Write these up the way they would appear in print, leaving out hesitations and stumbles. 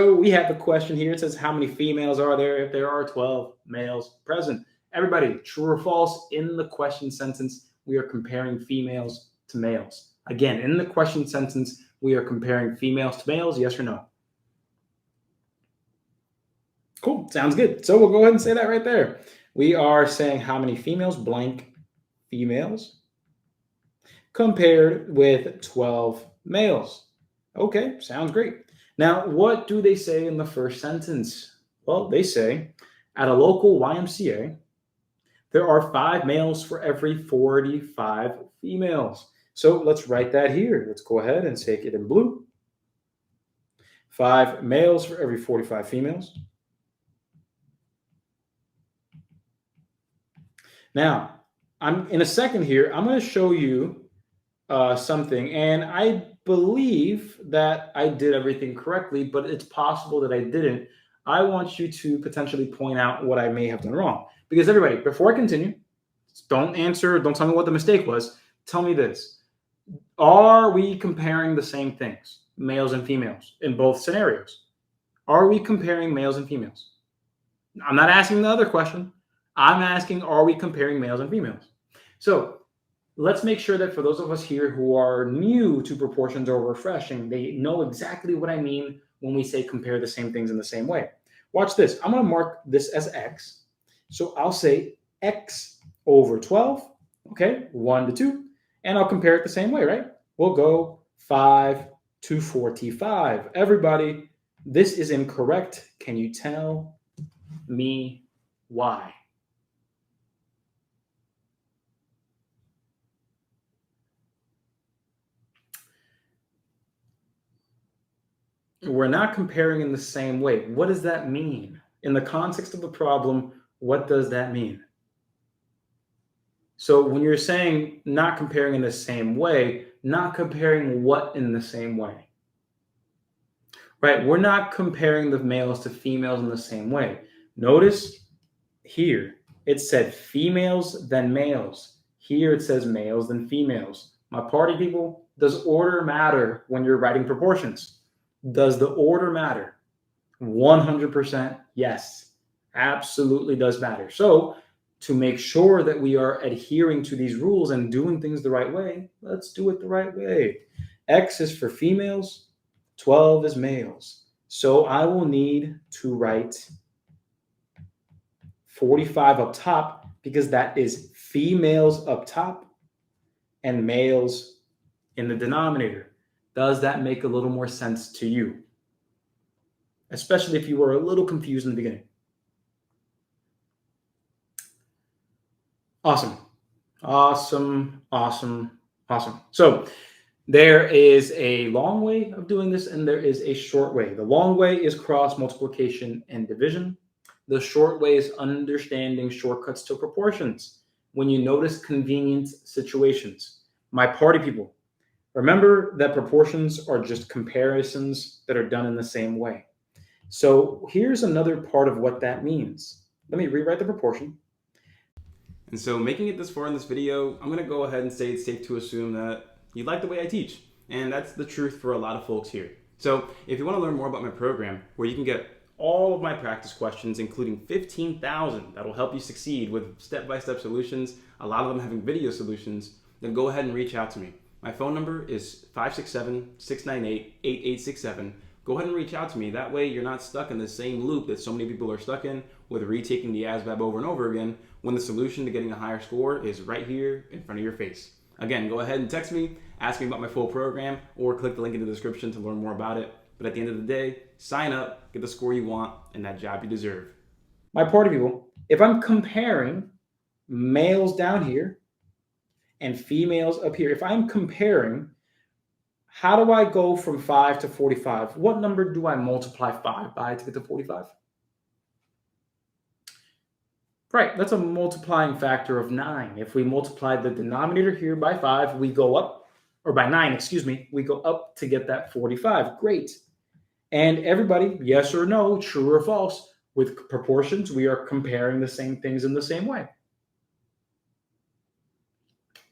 So we have a question here. It says, how many females are there if there are 12 males present? Everybody, true or false? In the question sentence, we are comparing females to males. Again, in the question sentence, we are comparing females to males. Yes or no? Cool. Sounds good. So we'll go ahead and say that right there. We are saying how many females, blank females, compared with 12 males. Okay, sounds great. Now, what do they say in the first sentence? Well, they say, at a local YMCA, there are 5 males for every 45 females. So let's write that here. Let's go ahead and take it in blue. 5 males for every 45 females. Now, in a second here, I'm going to show you something, and I believe that I did everything correctly, but it's possible that I didn't. I want you to potentially point out what I may have done wrong. Because everybody, before I continue, don't tell me what the mistake was. Tell me this. Are we comparing the same things, males and females, in both scenarios? Are we comparing males and females? I'm not asking the other question. I'm asking, are we comparing males and females? So let's make sure that for those of us here who are new to proportions or refreshing, they know exactly what I mean when we say compare the same things in the same way. Watch this. I'm going to mark this as X. So I'll say X over 12, okay, 1 to 2, and I'll compare it the same way, right? We'll go 5 to 45. Everybody, this is incorrect. Can you tell me why? We're not comparing in the same way. What does that mean? In the context of the problem, what does that mean? So when you're saying not comparing in the same way, not comparing what in the same way? Right? We're not comparing the males to females in the same way. Notice here, it said females then males. Here it says males then females. My party people, does order matter when you're writing proportions? Does the order matter? 100% yes. Absolutely does matter. So to make sure that we are adhering to these rules and doing things the right way, let's do it the right way. X is for females, 12 is males. So I will need to write 45 up top because that is females up top and males in the denominator. Does that make a little more sense to you? Especially if you were a little confused in the beginning. Awesome. Awesome, awesome, awesome. So there is a long way of doing this and there is a short way. The long way is cross multiplication and division. The short way is understanding shortcuts to proportions. When you notice convenient situations, my party people, remember that proportions are just comparisons that are done in the same way. So here's another part of what that means. Let me rewrite the proportion. And so making it this far in this video, I'm going to go ahead and say it's safe to assume that you like the way I teach. And that's the truth for a lot of folks here. So if you want to learn more about my program, where you can get all of my practice questions, including 15,000 that'll help you succeed with step-by-step solutions, a lot of them having video solutions, then go ahead and reach out to me. My phone number is 567-698-8867. Go ahead and reach out to me. That way you're not stuck in the same loop that so many people are stuck in with retaking the ASVAB over and over again when the solution to getting a higher score is right here in front of your face. Again, go ahead and text me, ask me about my full program, or click the link in the description to learn more about it. But at the end of the day, sign up, get the score you want, and that job you deserve. My party people, if I'm comparing males down here and females up here, if I'm comparing, how do I go from 5 to 45? What number do I multiply 5 by to get to 45? Right, that's a multiplying factor of 9. If we multiply the denominator here by 5, we go up, or by 9, excuse me, we go up to get that 45. Great. And everybody, yes or no, true or false, with proportions, we are comparing the same things in the same way.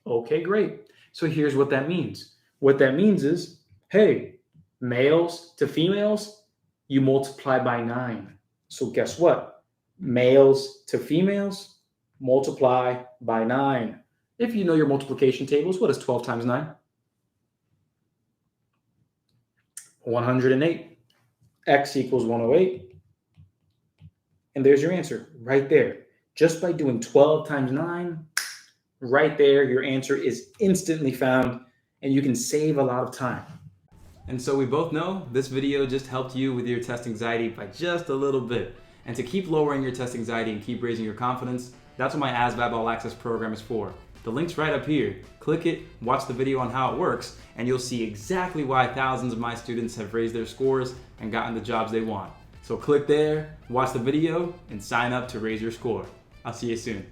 Okay, great. So here's what that means. What that means is, hey, males to females, you multiply by 9. So guess what? Males to females, multiply by 9. If you know your multiplication tables, what is 12 times 9? 108. X equals 108. And there's your answer right there. Just by doing 12 times 9, right there, your answer is instantly found, and you can save a lot of time. And so we both know this video just helped you with your test anxiety by just a little bit. And to keep lowering your test anxiety and keep raising your confidence, that's what my ASVAB All-Access program is for. The link's right up here. Click it, watch the video on how it works, and you'll see exactly why thousands of my students have raised their scores and gotten the jobs they want. So click there, watch the video, and sign up to raise your score. I'll see you soon.